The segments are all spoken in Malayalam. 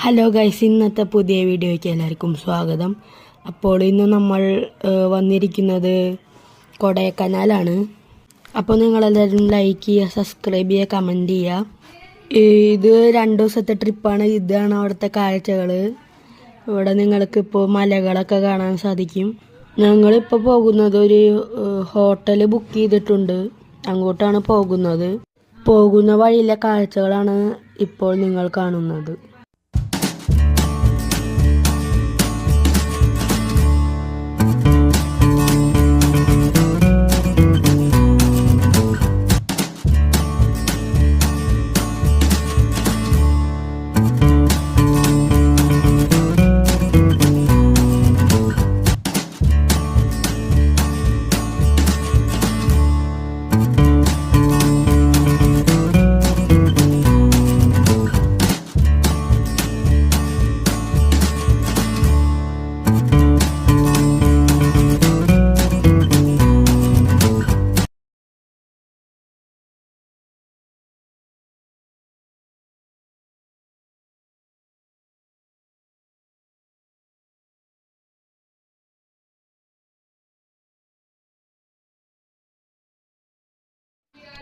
ഹലോ ഗൈസ്, ഇന്നത്തെ പുതിയ വീഡിയോയ്ക്ക് എല്ലാവർക്കും സ്വാഗതം. അപ്പോൾ ഇന്ന് നമ്മൾ വന്നിരിക്കുന്നത് കൊടൈക്കനാലാണ്. അപ്പോൾ നിങ്ങളെല്ലാവരും ലൈക്ക് ചെയ്യുക, സബ്സ്ക്രൈബ് ചെയ്യുക, കമൻറ്റ് ചെയ്യുക. ഇത് 2 ദിവസത്തെ ട്രിപ്പാണ്. ഇതാണ് അവിടുത്തെ കാഴ്ചകൾ. ഇവിടെ നിങ്ങൾക്കിപ്പോൾ മലകളൊക്കെ കാണാൻ സാധിക്കും. ഞങ്ങളിപ്പോൾ പോകുന്നത് ഒരു ഹോട്ടൽ ബുക്ക് ചെയ്തിട്ടുണ്ട്. അങ്ങോട്ടാണ് പോകുന്നത്. പോകുന്ന വഴിയിലെ കാഴ്ചകളാണ് ഇപ്പോൾ നിങ്ങൾ കാണുന്നത്.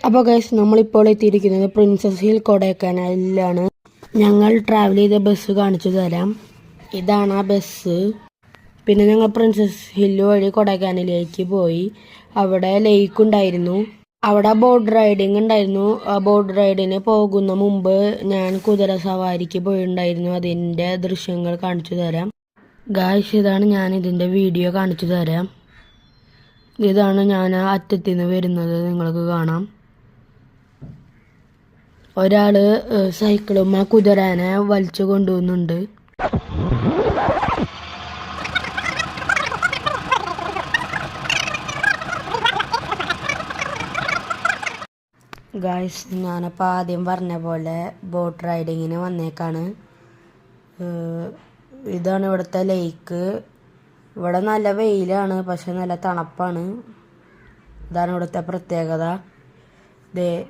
അപ്പോൾ ഗൈസ്, നമ്മളിപ്പോൾ എത്തിയിരിക്കുന്നത് പ്രിൻസസ് ഹിൽ കൊടൈക്കനാലിലാണ്. ഞങ്ങൾ ട്രാവൽ ചെയ്ത ബസ് കാണിച്ചു തരാം. ഇതാണ് ആ ബസ്. പിന്നെ ഞങ്ങൾ പ്രിൻസസ് ഹിൽ വഴി കൊടൈക്കനാലിലേക്ക് പോയി. അവിടെ ലേക്ക് ഉണ്ടായിരുന്നു. അവിടെ ബോട്ട് റൈഡിങ് ഉണ്ടായിരുന്നു. ആ ബോട്ട് റൈഡിന് പോകുന്ന മുമ്പ് ഞാൻ കുതിര സവാരിക്ക് പോയിട്ടുണ്ടായിരുന്നു. അതിൻ്റെ ദൃശ്യങ്ങൾ കാണിച്ചു തരാം. ഗൈസ്, ഇതാണ് ഞാൻ ഇതിൻ്റെ വീഡിയോ കാണിച്ചു തരാം. ഇതാണ് ഞാൻ ആ അറ്റത്തു നിന്ന് വരുന്നത്. നിങ്ങൾക്ക് കാണാം. ഒരാള് സൈക്കിളും ആ കുതിരനെ വലിച്ചു കൊണ്ടുപോകുന്നുണ്ട്. ഗായ്സ്, ഞാനിപ്പോൾ ആദ്യം പറഞ്ഞ പോലെ ബോട്ട് റൈഡിങ്ങിന് വന്നേക്കാണ്. ഇതാണ് ഇവിടുത്തെ ലേക്ക്. ഇവിടെ നല്ല വെയിലാണ്, പക്ഷെ നല്ല തണുപ്പാണ്. ഇതാണ് ഇവിടുത്തെ പ്രത്യേകത.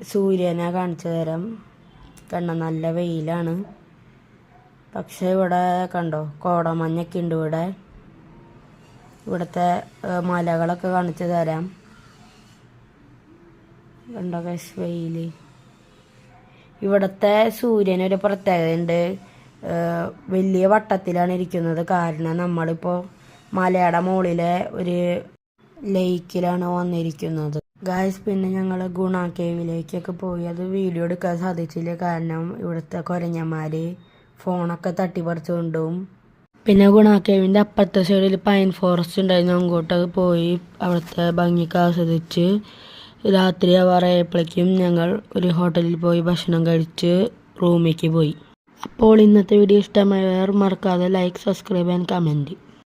സൂര്യനെ കാണിച്ചു തരാം. കണ്ടോ, നല്ല വെയിലാണ്. പക്ഷെ ഇവിടെ കണ്ടോ, കോടമഞ്ഞൊക്കെ ഉണ്ട്. ഇവിടുത്തെ മലകളൊക്കെ കാണിച്ചു തരാം. കണ്ടോ ഗൈസ്, വെയിൽ. ഇവിടുത്തെ സൂര്യനൊരു പ്രത്യേകതയുണ്ട്. വലിയ വട്ടത്തിലാണ് ഇരിക്കുന്നത്. കാരണം നമ്മളിപ്പോൾ മലയുടെ മുകളിലെ ഒരു ലേക്കിലാണ് വന്നിരിക്കുന്നത്. ഗായ്സ്, പിന്നെ ഞങ്ങൾ ഗുണ കേവിലേക്കൊക്കെ പോയി. അത് വീഡിയോ എടുക്കാൻ സാധിച്ചില്ല. കാരണം ഇവിടുത്തെ കുരങ്ങന്മാര് ഫോണൊക്കെ തട്ടിപ്പറിച്ചു കൊണ്ടുപോകും. പിന്നെ ഗുണ കേവിൻ്റെ അപ്പുറത്തെ സൈഡിൽ പൈൻ ഫോറസ്റ്റ് ഉണ്ടായിരുന്നു. അങ്ങോട്ടൊക്കെ പോയി അവിടുത്തെ ഭംഗിയൊക്കെ ആസ്വദിച്ച് രാത്രി ആവാറായപ്പോഴേക്കും ഞങ്ങൾ ഒരു ഹോട്ടലിൽ പോയി ഭക്ഷണം കഴിച്ച് റൂമിലേക്ക് പോയി. അപ്പോൾ ഇന്നത്തെ വീഡിയോ ഇഷ്ടമായവർ മറക്കാതെ ലൈക്ക്, സബ്സ്ക്രൈബ് ആൻഡ് കമൻറ്റ്.